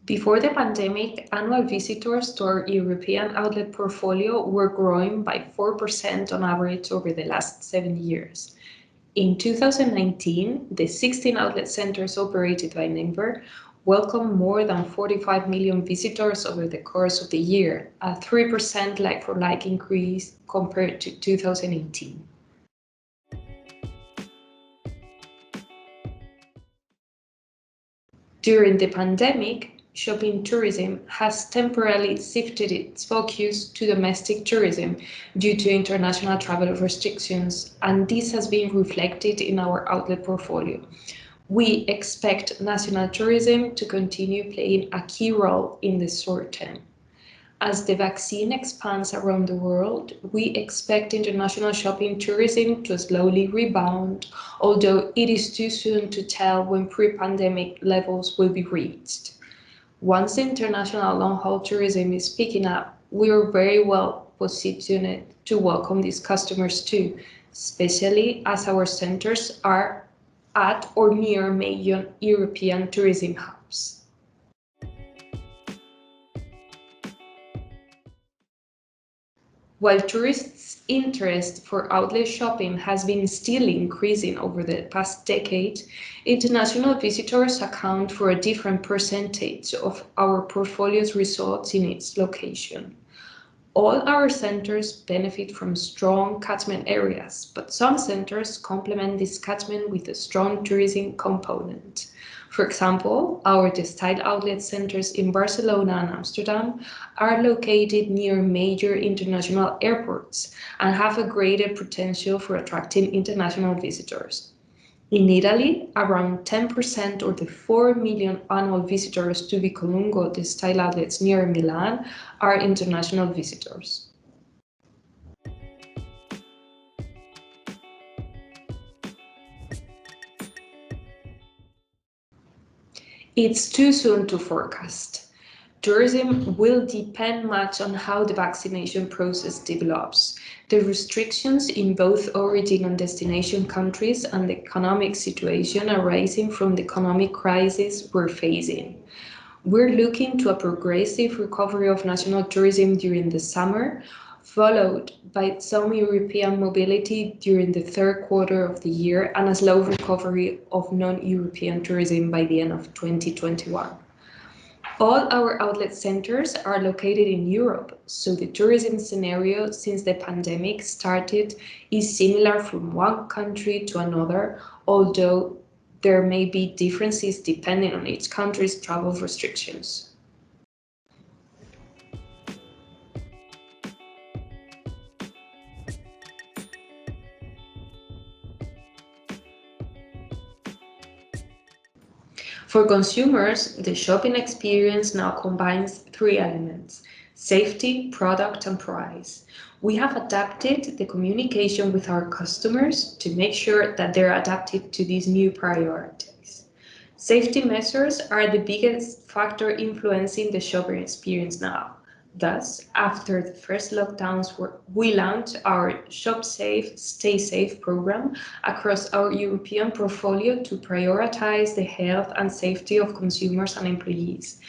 Before the pandemic, annual visitors to our European outlet portfolio were growing by 4% on average over the last 7 years. In 2019, the 16 outlet centers operated by NEINVER welcomed more than 45 million visitors over the course of the year, a 3% like-for-like increase compared to 2018. During the pandemic, shopping tourism has temporarily shifted its focus to domestic tourism due to international travel restrictions, and this has been reflected in our outlet portfolio. We expect national tourism to continue playing a key role in the short term. As the vaccine expands around the world, we expect international shopping tourism to slowly rebound, although it is too soon to tell when pre-pandemic levels will be reached. Once international long-haul tourism is picking up, we are very well positioned to welcome these customers too, especially as our centers are at or near major European tourism hubs. While tourists' interest for outlet shopping has been still increasing over the past decade, international visitors account for a different percentage of our portfolio's results in its location. All our centers benefit from strong catchment areas, but some centers complement this catchment with a strong tourism component. For example, our textile outlet centers in Barcelona and Amsterdam are located near major international airports and have a greater potential for attracting international visitors. In Italy, around 10% of the 4 million annual visitors to Vicolungo textile outlets near Milan are international visitors. It's too soon to forecast. Tourism will depend much on how the vaccination process develops, the restrictions in both origin and destination countries, and the economic situation arising from the economic crisis we're facing. We're looking to a progressive recovery of national tourism during the summer, followed by some European mobility during the third quarter of the year and a slow recovery of non-European tourism by the end of 2021. All our outlet centers are located in Europe, so the tourism scenario since the pandemic started is similar from one country to another, although there may be differences depending on each country's travel restrictions. For consumers, the shopping experience now combines three elements: safety, product, and price. We have adapted the communication with our customers to make sure that they're adapted to these new priorities. Safety measures are the biggest factor influencing the shopping experience now. Thus, after the first lockdowns, we launched our Shop Safe, Stay Safe program across our European portfolio to prioritize the health and safety of consumers and employees.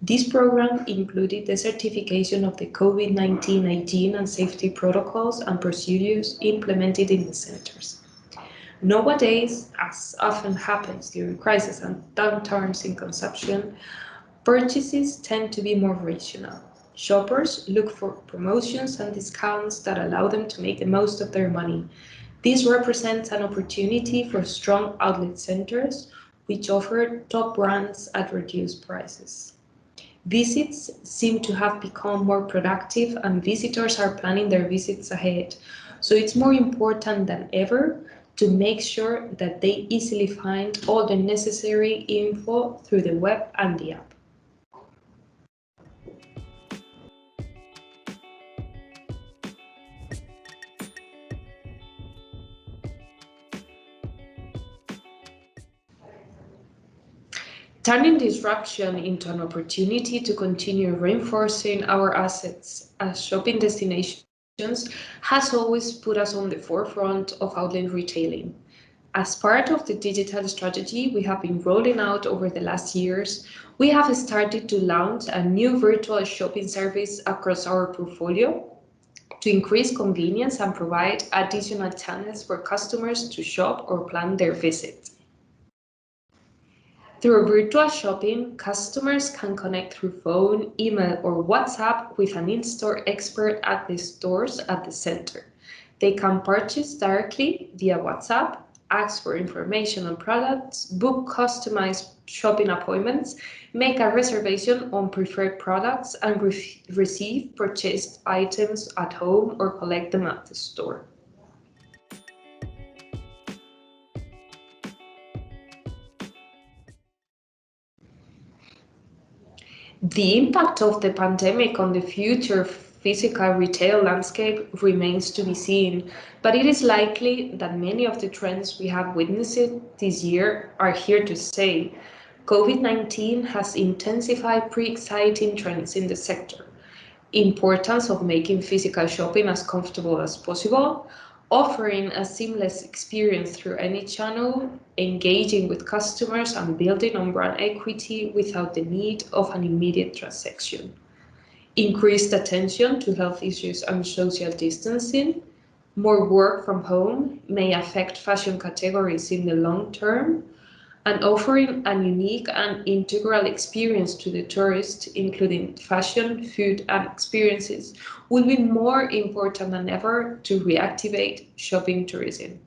This program included the certification of the COVID-19 hygiene and safety protocols and procedures implemented in the centers. Nowadays, as often happens during crises and downturns in consumption, purchases tend to be more rational. Shoppers look for promotions and discounts that allow them to make the most of their money. This represents an opportunity for strong outlet centers, which offer top brands at reduced prices. Visits seem to have become more productive and visitors are planning their visits ahead, so it's more important than ever to make sure that they easily find all the necessary info through the web and the app. Turning disruption into an opportunity to continue reinforcing our assets as shopping destinations has always put us on the forefront of outlet retailing. As part of the digital strategy we have been rolling out over the last years, we have started to launch a new virtual shopping service across our portfolio to increase convenience and provide additional channels for customers to shop or plan their visit. Through virtual shopping, customers can connect through phone, email, or WhatsApp with an in-store expert at the stores at the center. They can purchase directly via WhatsApp, ask for information on products, book customized shopping appointments, make a reservation on preferred products, and receive purchased items at home or collect them at the store. The impact of the pandemic on the future physical retail landscape remains to be seen, but it is likely that many of the trends we have witnessed this year are here to stay. COVID-19 has intensified pre-exciting trends in the sector. Importance of making physical shopping as comfortable as possible, offering a seamless experience through any channel, engaging with customers and building on brand equity without the need of an immediate transaction. Increased attention to health issues and social distancing. More work from home may affect fashion categories in the long term, and offering a unique and integral experience to the tourist, including fashion, food, and experiences, will be more important than ever to reactivate shopping tourism.